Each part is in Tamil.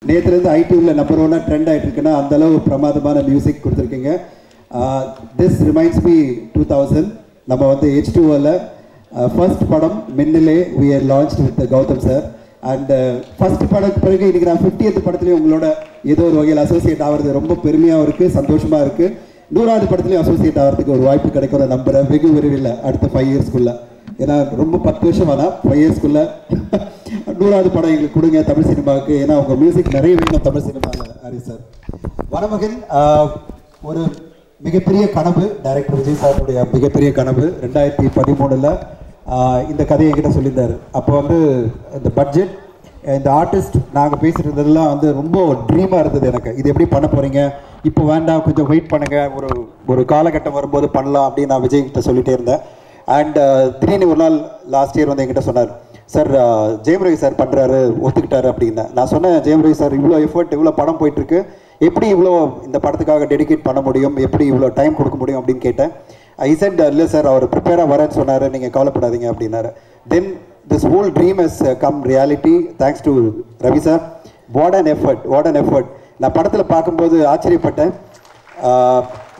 நேற்றுலேருந்து ஐடியூவில் நம்பர் 1 ட்ரெண்ட் ஆகிட்டு இருக்குன்னா அந்தளவு பிரமாதமான மியூசிக் கொடுத்துருக்கீங்க. திஸ் ரிமைண்ட்ஸ் மீ 2000 நம்ம வந்து H2Oவில் ஃபர்ஸ்ட் படம் Minnale we are launched with Gautham sir. And first படத்துக்கு பிறகு இன்றைக்கி நான் 50th படத்துலேயும் உங்களோட ஏதோ ஒரு வகையில் அசோசியேட் ஆகிறது ரொம்ப பெருமையாகவும் இருக்குது, சந்தோஷமாக இருக்குது. 100வது படத்துலேயும் அசோசியேட் ஆகிறதுக்கு ஒரு வாய்ப்பு கிடைக்கும் நம்புகிறேன் வெகு விரைவில் அடுத்த 5 இயர்ஸ்க்குள்ளே. ஏன்னா ரொம்ப 10 வருஷம் ஆனால் 5 இயர்ஸ்க்குள்ளே 100வது படம் எங்களுக்கு கொடுங்க தமிழ் சினிமாவுக்கு. ஏன்னா உங்கள் மியூசிக் நிறைய வேணும் தமிழ் சினிமாவில். ஹரி சார், வனமகன் ஒரு மிகப்பெரிய கனவு, டைரக்டர் விஜய் சாருடைய மிகப்பெரிய கனவு. 2013 இந்த கதையை என்கிட்ட சொல்லியிருந்தார். அப்போ வந்து இந்த பட்ஜெட், இந்த ஆர்டிஸ்ட் நாங்கள் பேசுகிறதெல்லாம் வந்து ரொம்ப ட்ரீமாக இருந்தது எனக்கு. இது எப்படி பண்ண போகிறீங்க, இப்போ வேண்டாம் கொஞ்சம் வெயிட் பண்ணுங்கள், ஒரு காலகட்டம் வரும்போது பண்ணலாம் அப்படின்னு நான் விஜய்கிட்ட சொல்லிகிட்டே இருந்தேன். அண்ட் திடீர்னு ஒரு நாள் லாஸ்ட் இயர் வந்து என்கிட்ட சொன்னார், சார் ஜெயம் ரவி சார் பண்ணுறாரு ஒத்துக்கிட்டாரு அப்படின்னு. நான் சொன்னேன், ஜெயம் ரவி சார் இவ்வளோ எஃபர்ட், இவ்வளோ படம் போயிட்டுருக்கு, எப்படி இவ்வளோ இந்த படத்துக்காக டெடிகேட் பண்ண முடியும், எப்படி இவ்வளோ டைம் கொடுக்க முடியும் அப்படின்னு கேட்டேன். ஐ செட் இல்லை சார், அவர் ப்ரிப்பேராக வரேன்னு சொன்னார், நீங்கள் கவலைப்படாதீங்க அப்படின்னாரு. Then this whole dream has come reality thanks to Ravi sir. What an effort. நான் படத்தில் பார்க்கும்போது ஆச்சரியப்பட்டேன்.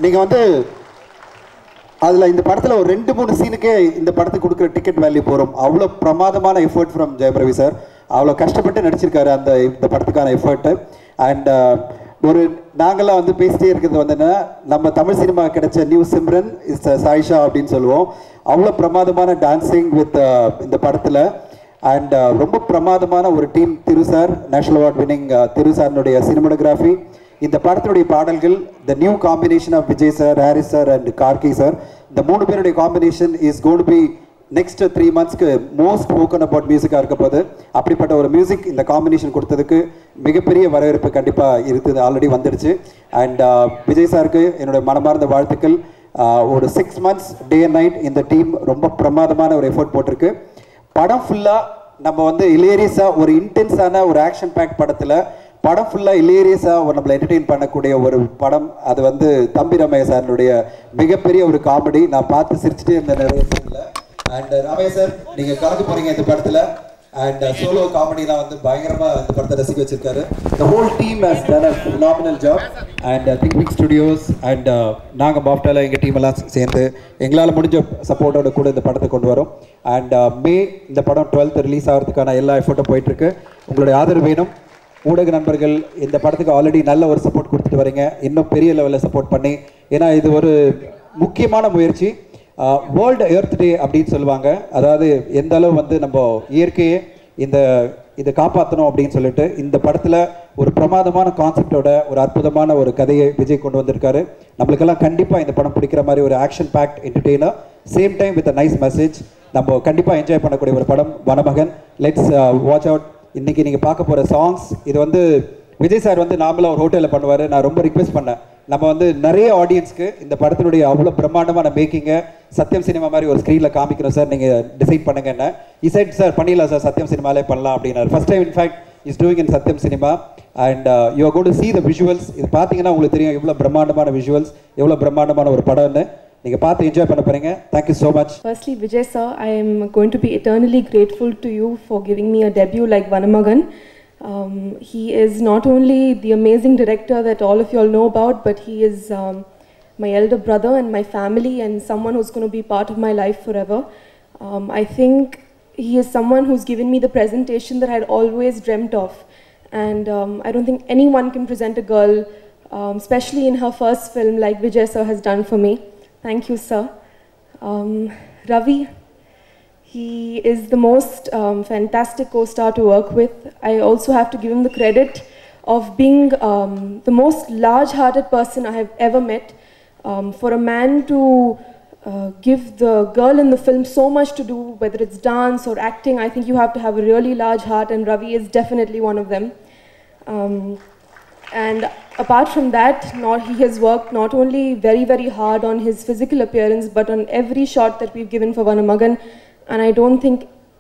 நீங்கள் வந்து அதில் இந்த படத்தில் ஒரு 2-3 சீனுக்கே இந்த படத்துக்கு கொடுக்குற டிக்கெட் வேல்யூ போகிறோம். அவ்வளோ பிரமாதமான effort from Jayam Ravi sir. அவ்வளோ கஷ்டப்பட்டு நடிச்சிருக்காரு இந்த படத்துக்கான எஃபர்ட்டு. அண்ட் ஒரு நாங்கள்லாம் வந்து பேசிட்டே இருக்கிறது வந்து என்னன்னா, நம்ம தமிழ் சினிமா கிடைச்ச நியூ சிம்ரன் இஸ் சாயிஷா அப்படின்னு சொல்லுவோம். அவ்வளோ பிரமாதமான டான்ஸிங் வித் இந்த படத்தில். அண்ட் ரொம்ப பிரமாதமான ஒரு team. Thiru sir, national award winning Thiru சார்னுடைய சினிமாட்டோகிராஃபி, இந்த படத்தினுடைய பாடல்கள், the new combination of Vijay sir, Harris sir and Karky sir, இந்த 3 பேருடைய combination is going to be next 3 மந்த்ஸ்க்கு மோஸ்ட் ஸ்போக்கன் அபவுட் மியூசிக்காக இருக்க போது. அப்படிப்பட்ட ஒரு மியூசிக் இந்த காம்பினேஷன் கொடுத்ததுக்கு மிகப்பெரிய வரவேற்பு கண்டிப்பாக இருக்குது, ஆல்ரெடி வந்துடுச்சு. அண்ட் விஜய் சாருக்கு என்னுடைய மனமார்ந்த வாழ்த்துக்கள். ஒரு 6 மந்த்ஸ் டே அண்ட் நைட் இந்த டீம் ரொம்ப பிரமாதமான ஒரு எஃபோர்ட் போட்டிருக்கு. படம் ஃபுல்லாக நம்ம வந்து இலேரியஸாக ஒரு இன்டென்ஸான ஒரு ஆக்ஷன் பேக் படம் ஃபுல்லாக இலேரியஸாக ஒரு நம்மளை என்டர்டெயின் பண்ணக்கூடிய ஒரு படம். அது வந்து தம்பி ரமேஷ் சாருடைய மிகப்பெரிய ஒரு காமெடி. நான் பார்த்து சிரிச்சுட்டே இருந்தேன் நிறைய சீனில். அண்ட் ரமேஷ் சார், நீங்கள் கலந்து போகிறீங்க இந்த படத்தில். அண்ட் சோலோ காமெடிலாம் வந்து பயங்கரமாக இந்த படத்தை ரசிக்க வச்சிருக்காரு. The whole team has done a phenomenal job. And think studios and நாங்கள் பாஃப்டாவில் எங்கள் டீமெல்லாம் சேர்ந்து எங்களால் முடிஞ்ச சப்போர்ட்டோட கூட இந்த படத்தை கொண்டு வரோம். அண்ட் மே இந்த படம் 12th ரிலீஸ் ஆகிறதுக்கான எல்லா எஃபர்ட்டும் போயிட்டுருக்கு. உங்களுடைய ஆதரவு வேணும். ஊடக நண்பர்கள் இந்த படத்துக்கு ஆல்ரெடி நல்ல ஒரு சப்போர்ட் கொடுத்துட்டு வரீங்க, இன்னும் பெரிய லெவலில் சப்போர்ட் பண்ணி. ஏன்னா இது ஒரு முக்கியமான முயற்சி. வேர்ல்டு எர்த் டே அப்படின்னு சொல்லுவாங்க. அதாவது எந்த அளவு வந்து நம்ம இயற்கையை இதை காப்பாற்றணும் அப்படின்னு சொல்லிட்டு இந்த படத்தில் ஒரு பிரமாதமான கான்செப்டோட ஒரு அற்புதமான ஒரு கதையை விஜய் கொண்டு வந்திருக்காரு. நம்மளுக்கெல்லாம் கண்டிப்பாக இந்த படம் பிடிக்கிற மாதிரி ஒரு action fact entertainer, same time with a nice message, நம்ம கண்டிப்பாக என்ஜாய் பண்ணக்கூடிய ஒரு படம் வனமகன். Let's watch out. இன்றைக்கி நீங்கள் பார்க்க போகிற சாங்ஸ், இது வந்து விஜய் சார் வந்து நார்மலாக ஒரு ஹோட்டலில் பண்ணுவார். நான் ரொம்ப ரிக்வெஸ்ட் பண்ணேன், நம்ம வந்து நிறைய ஆடியன்ஸ்க்கு இந்த படத்தினுடைய அவ்வளோ பிரம்மாண்டமான மேக்கிங்கை சத்யம் சினிமா மாதிரி ஒரு ஸ்க்ரீனில் காமிக்கணும் சார், நீங்கள் டிசைட் பண்ணுங்க என்ன. இசைட் சார் பண்ணிடலாம் சார், சத்யம் சினிமாலே பண்ணலாம் அப்படின்னாரு. First time in fact is doing in Sathyam cinema. And you are going to see the visuals. இது பார்த்தீங்கன்னா உங்களுக்கு தெரியும் எவ்வளோ பிரம்மாண்டமான விஷுவல்ஸ், எவ்வளோ பிரம்மாண்டமான ஒரு படம்னு. நீங்கள் பார்த்து என்ஜாய் பண்ண போகிறீங்க. Thank you so much. Firstly, Vijay sir, I am going to be eternally grateful to you for giving me a debut like Vanamagan. He is not only the amazing director that all of you all know about, but he is my elder brother and my family and someone who's going to be part of my life forever. I think he is someone who's given me the presentation that I had always dreamt of. And I don't think anyone can present a girl, especially in her first film, like Vijay sir has done for me. Thank you, sir. Ravi, he is the most fantastic co-star to work with. I also have to give him the credit of being the most large-hearted person I have ever met. For a man to give the girl in the film so much to do, whether it's dance or acting, I think you have to have a really large heart, and Ravi is definitely one of them. And apart from that, he has worked not only very, very hard on his physical appearance, but on every shot that we've given for Vanamagan. And I don't think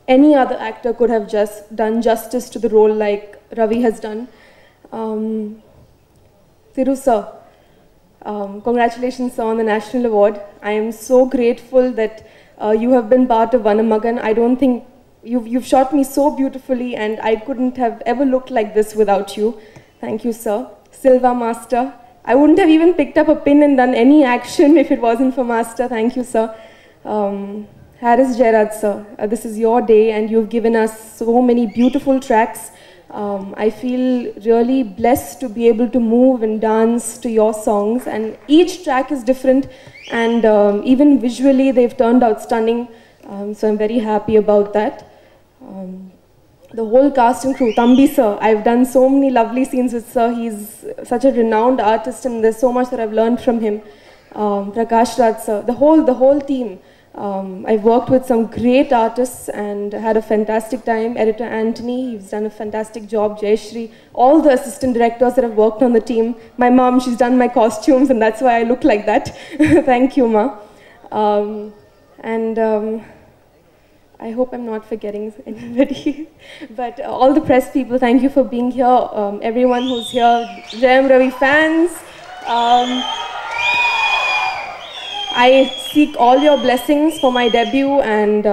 any other actor could have just done justice to the role like Ravi has done. Thiru sir, congratulations sir on the National Award. I am so grateful that you have been part of Vanamagan. I don't think you've shot me so beautifully, and I couldn't have ever looked like this without you. Thank you, sir. Silva Master. I wouldn't have even picked up a pin and done any action if it wasn't for Master. Thank you, sir. Harris Jairaj, sir, this is your day, and you've given us so many beautiful tracks. I feel really blessed to be able to move and dance to your songs, and each track is different, and even visually they've turned out stunning, so I'm very happy about that. The whole cast and crew, Thambi sir, I've done so many lovely scenes with sir. He's such a renowned artist, and there's so much that I've learned from him. Prakash Raj sir, the whole team. I've worked with some great artists and had a fantastic time. Editor Anthony, he's done a fantastic job. Jayashri, all the assistant directors that have worked on the team. My mom, she's done my costumes, and that's why I look like that. Thank you, Ma. I hope I'm not forgetting anybody. But all the press people, thank you for being here. Everyone who's here, Jayam Ravi fans. I seek all your blessings for my debut, and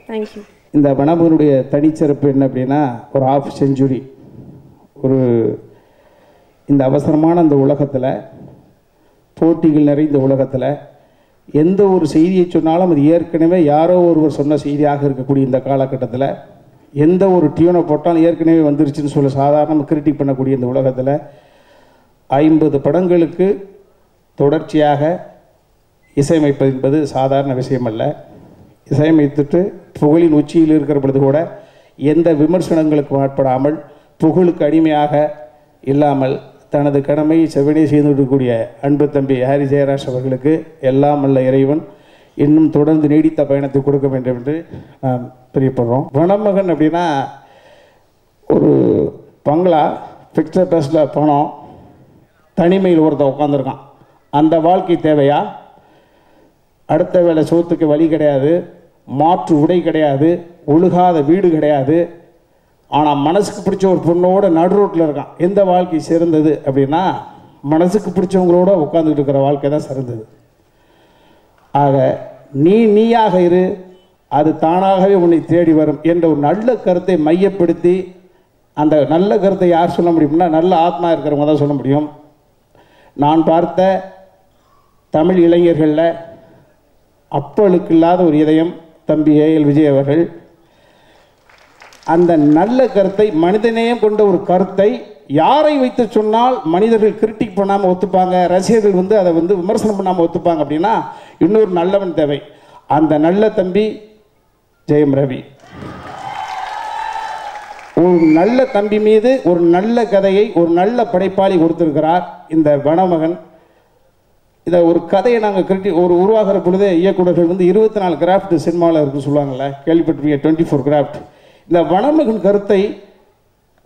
thank you. இந்த வனமகனுடைய தனிச்சிறப்பு என்ன அப்படின்னா, ஒரு ஹாஃப் செஞ்சுரி. ஒரு இந்த அவசரமான அந்த உலகத்தில், போட்டிகள் நிறைந்த உலகத்தில், எந்த ஒரு செய்தியை சொன்னாலும் அது ஏற்கனவே யாரோ ஒருவர் சொன்ன செய்தியாக இருக்கக்கூடிய இந்த காலகட்டத்தில், எந்த ஒரு டியூனை போட்டாலும் ஏற்கனவே வந்துருச்சுன்னு சொல்ல சாதாரண கிரிட்டிக் பண்ணக்கூடிய இந்த உலகத்தில் 50 படங்களுக்கு தொடர்ச்சியாக இசையமைப்பது என்பது சாதாரண விஷயமல்ல. இசையமைத்துட்டு புகழின் உச்சியில் இருக்கிற பொழுது கூட எந்த விமர்சனங்களுக்கு ஆட்படாமல், புகழுக்கு அடிமையாக இல்லாமல் தனது கடமையை செவ்வனே செய்துவிடக்கூடிய அன்பு தம்பி ஹாரி ஜெயராஜ் அவர்களுக்கு எல்லாம் வல்ல இறைவன் இன்னும் தொடர்ந்து நீடித்த பயணத்தை கொடுக்க வேண்டும் என்று நாம் பிரியப்படுறோம். வனமகன் அப்படின்னா ஒரு பங்களா, ஃபிக்ஸட் பஸ்ஸில் பணம், தனிமையில் ஒருத்தன் உட்காந்துருக்கான். அந்த வாழ்க்கை தேவையா? அடுத்த வேளை சோத்துக்கு வழி கிடையாது, மாற்று உடை கிடையாது, ஒழுகாத வீடு கிடையாது. ஆனால் மனசுக்கு பிடிச்ச ஒரு பொண்ணோட நடு ரோட்டில் இருக்கான். எந்த வாழ்க்கை சிறந்தது அப்படின்னா, மனசுக்கு பிடிச்சவங்களோட உட்காந்துக்கிட்டு இருக்கிற வாழ்க்கை தான் சிறந்தது. ஆக நீயாக இரு, அது தானாகவே உன்னை தேடி வரும் என்ற ஒரு நல்ல கருத்தை மையப்படுத்தி, அந்த நல்ல கருத்தை யார் சொல்ல முடியும்னா நல்ல ஆத்மா இருக்கிறவங்க தான் சொல்ல முடியும். நான் பார்த்த தமிழ் இளைஞர்களில் அப்பளுக்கு இல்லாத ஒரு இதயம் தம்பி ஏஎல் விஜய் அவர்கள். அந்த நல்ல கருத்தை, மனிதநேயம் கொண்ட ஒரு கருத்தை யாரை வைத்து சொன்னால் மனிதர்கள் கிரிட்டிக் பண்ணாமல் ஒத்துப்பாங்க, ரசிகர்கள் அதை விமர்சனம் பண்ணாமல் ஒத்துப்பாங்க அப்படின்னா இன்னொரு நல்லவன் தேவை. அந்த நல்ல தம்பி ஜெயம் ரவி. ஒரு நல்ல தம்பி மீது ஒரு நல்ல கதையை ஒரு நல்ல படைப்பாளி கொடுத்திருக்கிறார் இந்த வனமகன். இதை ஒரு கதையை நாங்கள் உருவாகிற பொழுதே இயக்குநர்கள் 24 கிராஃப்ட் சினிமாவில் இருக்குன்னு சொல்லுவாங்கள்ல, கேள்விப்பட்டிருக்கீங்க, 24 கிராஃப்ட். இந்த வனமகன் கருத்தை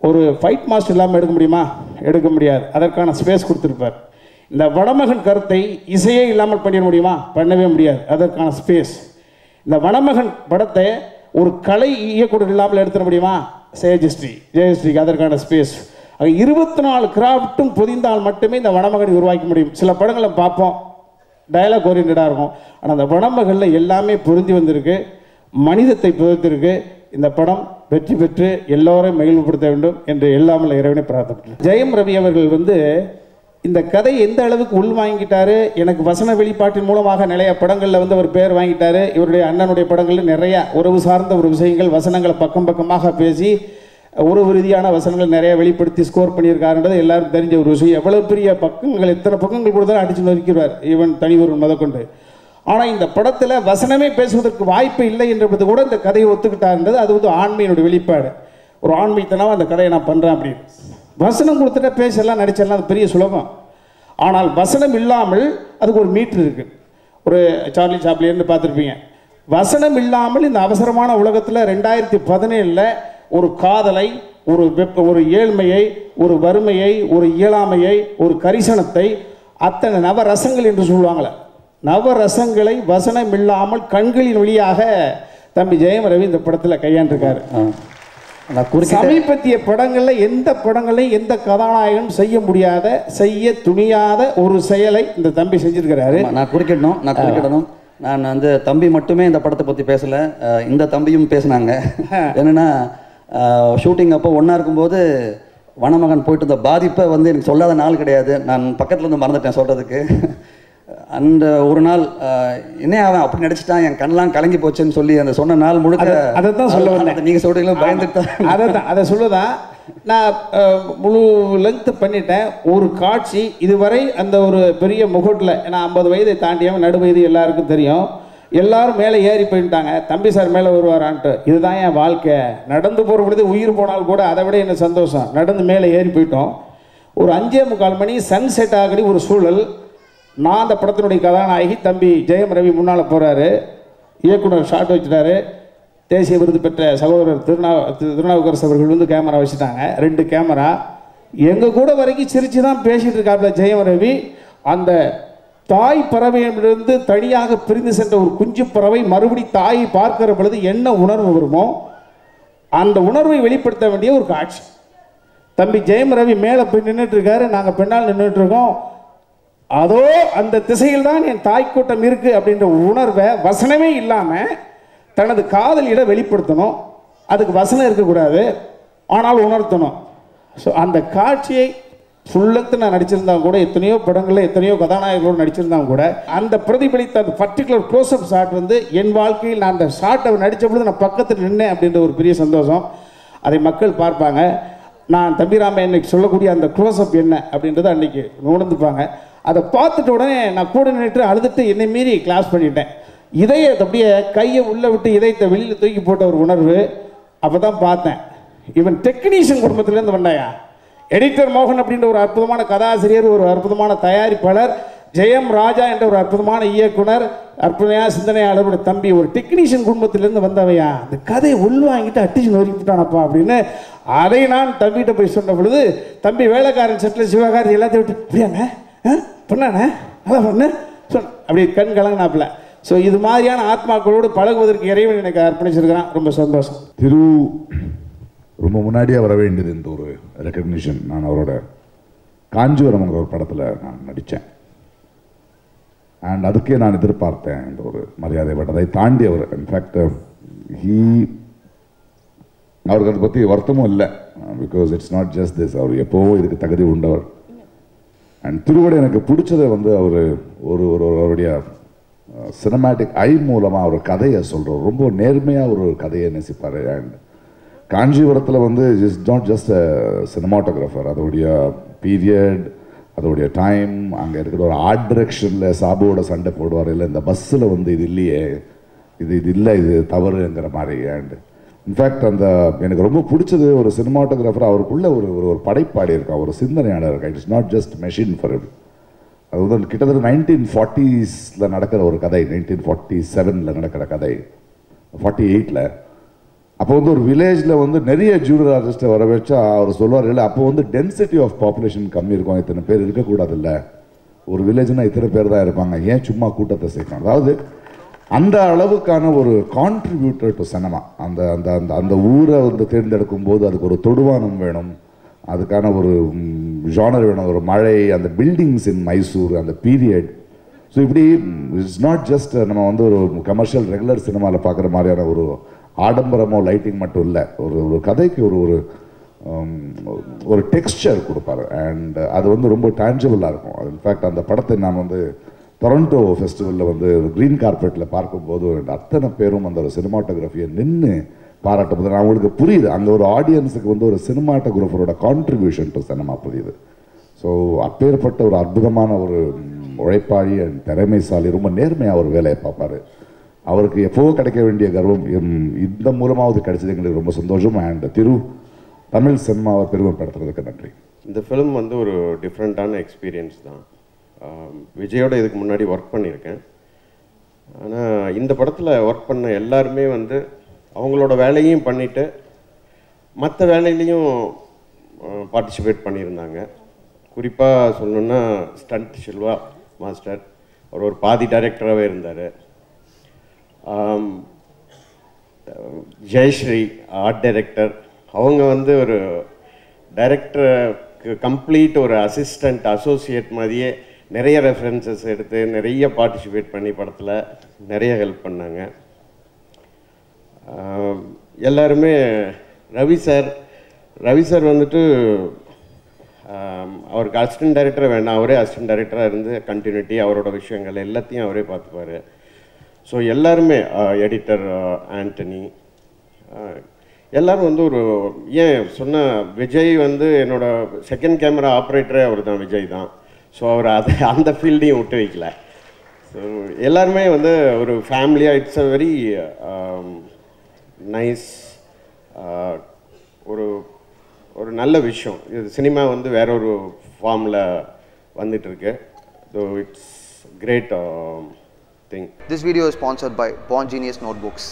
ஒரு ஃபைட் மாஸ்டர் இல்லாமல் எடுக்க முடியுமா? எடுக்க முடியாது. அதற்கான ஸ்பேஸ் கொடுத்துருப்பார். இந்த வனமகன் கருத்தை இசையே இல்லாமல் பண்ணிட முடியுமா? பண்ணவே முடியாது. அதற்கான ஸ்பேஸ். இந்த வனமகன் படத்தை ஒரு கலை இயக்குநர் இல்லாமல் எடுத்துட முடியுமா? ஜெயஸ்ரீக்கு அதற்கான ஸ்பேஸ். 24 கிராஃப்ட்டும் பொதிந்தால் மட்டுமே இந்த வனமகனை உருவாக்க முடியும். சில படங்களை பார்ப்போம், டயலாக் ஓரியன்டாக இருக்கும், ஆனால் அந்த வனமகளில் எல்லாமே பொருந்தி வந்திருக்கு, மனிதத்தை புதைத்திருக்கு. இந்த படம் வெற்றி பெற்று எல்லோரையும் மகிழ்வுபடுத்த வேண்டும் என்று எல்லாமல் இறைவனை பிரார்த்தப்பட்டேன். ஜெயம் ரவி அவர்கள் இந்த கதை எந்த அளவுக்கு உள் வாங்கிட்டாரு, எனக்கு வசன வெளிப்பாட்டின் மூலமாக நிறைய படங்களில் அவர் பேர் வாங்கிட்டாரு. இவருடைய அண்ணனுடைய படங்களில் நிறைய உறவு சார்ந்த ஒரு விஷயங்கள், வசனங்களை பக்கம் பக்கமாக பேசி உறவு ரீதியான வசனங்கள் நிறைய வெளிப்படுத்தி ஸ்கோர் பண்ணியிருக்காருன்றது எல்லாருக்கும் தெரிஞ்ச ஒரு விஷயம். எவ்வளோ பெரிய பக்கங்கள், எத்தனை பக்கங்கள் கூட தான் அடித்து நொறுக்கிறார் ஈவன் தனிவரும் முதற்கொண்டு. ஆனால் இந்த படத்தில் வசனமே பேசுவதற்கு வாய்ப்பு இல்லை என்றது கூட இந்த கதையை ஒத்துக்கிட்டாருன்றது அது ஆண்மையினுடைய வெளிப்பாடு. ஒரு ஆண்மைத்தனமாக அந்த கதையை நான் பண்ணுறேன் அப்படின்னு. வசனம் கொடுத்துட்டா பேசலாம், நடிச்சிடலாம், அது பெரிய சுலபம். ஆனால் வசனம் இல்லாமல் அதுக்கு ஒரு மீட்ரு இருக்குது. ஒரு சார்லி சாப்ளின்னு பார்த்துருப்பீங்க. வசனம் இல்லாமல் இந்த அவசரமான உலகத்தில் 2017 ஒரு காதலை, ஒரு ஏழ்மையை, ஒரு வறுமையை, ஒரு இயலாமையை, ஒரு கரிசனத்தை, அத்தனை நவரசங்கள் என்று சொல்லுவாங்களே, நவரசங்களை வசனம் இல்லாமல் கண்களின் வழியாக தம்பி ஜெயம் ரவி இந்த படத்தில் கையாண்டிருக்காரு. சமீபத்திய படங்களில் எந்த படங்களையும் எந்த கதாநாயகனும் செய்ய முடியாத, செய்ய துணியாத ஒரு செயலை இந்த தம்பி செஞ்சிருக்கிறாரு. நான் குறுக்கிடணும் நான் வந்து தம்பி மட்டுமே இந்த படத்தை பற்றி பேசலை, இந்த தம்பியும் பேசினாங்க. என்னென்னா ஷூட்டிங் அப்போ ஒன்றா இருக்கும்போது வனமகன் போயிட்டு இருந்த பாதிப்பை வந்து எனக்கு சொல்லாத நாள் கிடையாது. நான் பக்கத்தில் இருந்து மறந்துட்டேன் சொல்கிறதுக்கு. அந்த ஒரு நாள் என்ன அவன் அப்படி நடிச்சிட்டான், என் கண்ணெலாம் கலங்கி போச்சுன்னு சொல்லி அந்த சொன்ன நாள் முழுக்க அதை தான் சொல்ல வந்தேன். நீங்கள் சொல்கிறீங்களோ பயந்துட்டு அதை சொல்லுதான். நான் முழு லெங்க்த்து பண்ணிட்டேன். ஒரு காட்சி இதுவரை அந்த ஒரு பெரிய முகட்டில், ஏன்னா 50 வயதை தாண்டியவன், நடு வயது எல்லாருக்கும் தெரியும், எல்லாரும் மேலே ஏறி போயிட்டாங்க. தம்பி சார் மேலே வருவாரான்ட்டு. இதுதான் என் வாழ்க்கை. நடந்து போகிற பொழுது உயிர் போனால் கூட அதை விட என்ன சந்தோஷம். நடந்து மேலே ஏறி போயிட்டோம். ஒரு 5:45 மணி சன் செட் ஆகி ஒரு சூழல். நான் அந்த படத்தினுடைய கதாநாயகி, தம்பி ஜெயம் ரவி முன்னால் போகிறாரு. இயக்குனர் ஷாட் வச்சுட்டாரு. தேசிய விருது பெற்ற சகோதரர் திருநாவுக்கரசு அவர்கள் வந்து கேமரா வச்சுட்டாங்க, 2 கேமரா. எங்கள் கூட வரைக்கும் சிரித்து தான் பேசிகிட்டு இருக்காப்புல ஜெயம் ரவி. அந்த தாய் பறவையிலிருந்து தனியாக பிரிந்து சென்ற ஒரு குஞ்சு பறவை மறுபடி தாயை பார்க்கிற பொழுது என்ன உணர்வு வருமோ அந்த உணர்வை வெளிப்படுத்த வேண்டிய ஒரு காட்சி. தம்பி ஜெயம் ரவி மேலே போய் நின்றுட்டு இருக்காரு, நாங்கள் பின்னால் நின்றுட்டு இருக்கோம். அதோ அந்த திசையில் தான் என் தாய் கூட்டம் இருக்கு அப்படின்ற உணர்வை வசனமே இல்லாமல் தனது காதலியிட வெளிப்படுத்தணும். அதுக்கு வசனம் இருக்கக்கூடாது, ஆனால் உணர்த்தணும். ஸோ அந்த காட்சியை ஃபுல்லத்து நான் நடிச்சிருந்தாங்க கூட, எத்தனையோ படங்களில் எத்தனையோ கதாநாயகர்களோடு நடிச்சிருந்தாங்க கூட, அந்த பிரதிபலித்த அந்த பர்டிகுலர் க்ளோஸ்அப் ஷாட் வந்து என் வாழ்க்கையில் நான் அந்த ஷாட்டை நடித்த பொழுது நான் பக்கத்தில் நின்னேன் அப்படின்ற ஒரு பெரிய சந்தோஷம். அதை மக்கள் பார்ப்பாங்க. நான் தம்பிராம இன்னைக்கு சொல்லக்கூடிய அந்த க்ளோஸ்அப் என்ன அப்படின்றத அன்றைக்கி உணர்ந்துப்பாங்க. அதை பார்த்துட்ட உடனே நான் கூட நின்றுட்டு அழுதுட்டு என்னை மீறி கிளாஸ் பண்ணிட்டேன். இதயத்தை அப்படியே கையை உள்ளே விட்டு இதயத்தை வெளியில் தூக்கி போட்ட ஒரு உணர்வு. அப்போ தான் பார்த்தேன், இவன் டெக்னீஷியன் குடும்பத்திலேருந்து வந்தாயா. எடிட்டர் மோகன் அப்படின்ற ஒரு அற்புதமான கதாசிரியர், ஒரு அற்புதமான தயாரிப்பாளர், ஜெயம் ராஜா என்ற ஒரு அற்புதமான இயக்குனர், அற்புதமான சிந்தனையாளருடைய தம்பி, ஒரு டெக்னீஷியன் குடும்பத்திலேருந்து வந்தவையா. அந்த கதையை உள்வாங்கிட்டு அட்டிச்சு நொறுக்கிட்டானப்பா அப்படின்னு அதை நான் தம்பிகிட்ட போய் சொன்ன பொழுது, தம்பி வேலைக்காரன் செட்டில் சிவகாரி எல்லாத்தையும் விட்டு அப்படியாண்ணே பண்ணாண்ணே அதான் பண்ணு சொன்ன அப்படி கண் கலங்கினாப்புல. ஸோ இது மாதிரியான ஆத்மாக்களோடு பழகுவதற்கு இறைவன் எனக்கு அர்ப்பணிச்சிருக்கிறான். ரொம்ப சந்தோஷம். திரு ரொம்ப முன்னாடியே வர வேண்டியது இந்த ஒரு ரெக்கக்னிஷன். நான் அவரோட காஞ்சிபுரம்ங்கிற ஒரு படத்தில் நான் நடித்தேன். அண்ட் அதுக்கே நான் எதிர்பார்த்தேன் இந்த ஒரு மரியாதை. பட் அதை தாண்டி அவர் இன்ஃபேக்ட் அவருக்கு அதை பற்றி வருத்தமும் இல்லை. Because it's not just this, அவர் எப்போவும் இதுக்கு தகுதி உண்டவர். அண்ட் திருவடி எனக்கு பிடிச்சதை வந்து அவர் அவருடைய சினிமேட்டிக் ஐ மூலமாக அவர் கதையை சொல்கிறார். ரொம்ப நேர்மையாக ஒரு கதையை நேசிப்பார். அண்ட் காஞ்சிபுரத்தில் வந்து is not just a cinematographer, அதோடைய பீரியட், அதோடைய டைம், அங்கே இருக்கிற ஒரு ஆர்ட் டிரெக்ஷனில் சாபுவோட சண்டை போடுவார். இல்லை இந்த பஸ்ஸில் வந்து இது இல்லையே, இது இல்லை, இது தவறுங்கிற மாதிரி. அண்ட் இன்ஃபேக்ட் அந்த எனக்கு ரொம்ப பிடிச்சது ஒரு சினிமாட்டோகிராஃபர், அவருக்குள்ளே ஒரு படைப்பாடி இருக்கா, ஒரு சிந்தனையாளர் இருக்கா. It's not just machine for it. அது வந்து கிட்டத்தட்ட 1940s நடக்கிற ஒரு கதை, 1947 நடக்கிற கதை, 48. அப்போ வந்து ஒரு வில்லேஜில் வந்து நிறைய ஜூனியர் ஆர்டிஸ்ட்டை வர வச்சா அவர் சொல்லுவார், இல்லை அப்போ வந்து டென்சிட்டி ஆஃப் பாப்புலேஷன் கம்மி இருக்கும், இத்தனை பேர் இருக்கக்கூடாது, இல்லை ஒரு வில்லேஜ்னால் இத்தனை பேர் தான் இருப்பாங்க, ஏன் சும்மா கூட்டத்தை சேர்க்கணும். அதாவது அந்த அளவுக்கான ஒரு கான்ட்ரிபியூட்டர் டு சினிமா. அந்த அந்த அந்த அந்த ஊரை வந்து தேர்ந்தெடுக்கும் போது அதுக்கு ஒரு தொடுவானம் வேணும், அதுக்கான ஒரு ஜானர் வேணும், ஒரு மழை, அந்த பில்டிங்ஸ் இன் மைசூர், அந்த பீரியட். ஸோ இப்படி இட்ஸ் நாட் ஜஸ்ட் நம்ம வந்து ஒரு கமர்ஷியல் ரெகுலர் சினிமாவில் பார்க்குற மாதிரியான ஒரு ஆடம்பரமோ லைட்டிங் மட்டும் இல்லை, ஒரு கதைக்கு ஒரு டெக்ஸ்சர் கொடுப்பாரு. அண்ட் அது வந்து ரொம்ப டேஞ்சபிளாக இருக்கும். அது இன்ஃபேக்ட் அந்த படத்தை நான் வந்து டொரண்டோ ஃபெஸ்டிவலில் வந்து க்ரீன் கார்பெட்டில் பார்க்கும்போது அத்தனை பேரும் அந்த ஒரு சினிமாட்டோகிராஃபியை நின்று பாராட்டும் போது நான் உங்களுக்கு புரியுது, அங்கே ஒரு ஆடியன்ஸுக்கு வந்து ஒரு சினிமாட்டோகிராஃபரோட கான்ட்ரிபியூஷன் டு சினிமா புரியுது. ஸோ அப்பேற்பட்ட ஒரு அற்புதமான ஒரு உழைப்பாளி அண்ட் திறமைசாலி, ரொம்ப நேர்மையாக ஒரு வேலையை பார்ப்பார். அவருக்கு எப்போவோ கிடைக்க வேண்டிய கர்வம் இந்த மூலமாவது கிடைச்சது எங்களுக்கு ரொம்ப சந்தோஷம். அண்ட் திரு தமிழ் சினிமாவை பெருமைப்படுத்துறதுக்கு நன்றி. இந்த ஃபிலிம் வந்து ஒரு டிஃப்ரெண்ட்டான எக்ஸ்பீரியன்ஸ் தான். விஜயோட இதுக்கு முன்னாடி ஒர்க் பண்ணியிருக்கேன். ஆனால் இந்த படத்தில் ஒர்க் பண்ண எல்லாருமே வந்து அவங்களோட வேலையும் பண்ணிவிட்டு மற்ற வேலையிலையும் பார்ட்டிசிபேட் பண்ணியிருந்தாங்க. குறிப்பாக சொல்லணுன்னா ஸ்டண்ட் சில்வா மாஸ்டர், அவர் ஒரு பாதி டைரக்டராகவே இருந்தார். ஜெயஸ்ரீ ஆர்ட் டைரக்டர், அவங்க வந்து ஒரு டைரக்டருக்கு கம்ப்ளீட் ஒரு அசிஸ்டண்ட் அசோசியேட் மாதிரியே நிறைய ரெஃபரன்சஸ் எடுத்து நிறைய பார்ட்டிசிபேட் பண்ணி படத்தில் நிறைய ஹெல்ப் பண்ணாங்க. எல்லாருமே ரவி சார் வந்துட்டு அவருக்கு அசிஸ்டன்ட் டைரக்டர் வேண்டாம், அவரே அசிஸ்டன்ட் டைரக்டராக இருந்து கண்டினியூட்டி அவரோட விஷயங்கள் எல்லாத்தையும் அவரே பார்த்துப்பார். ஸோ எல்லாருமே எடிட்டர் ஆண்டனி எல்லோரும் வந்து ஒரு ஏன் சொன்ன விஜய் வந்து என்னோட செகண்ட் கேமரா ஆப்ரேட்டரே அவர் தான், விஜய் தான். ஸோ அவர் அந்த ஃபீல்டையும் விட்டு வைக்கல. ஸோ எல்லாருமே வந்து ஒரு ஃபேமிலியாக இட்ஸ் அ வெரி நைஸ் ஒரு நல்ல விஷயம். இது சினிமா வந்து வேற ஒரு ஃபார்மில் வந்துட்டுருக்கு. So it's great thing. This video is sponsored by Born Genius Notebooks.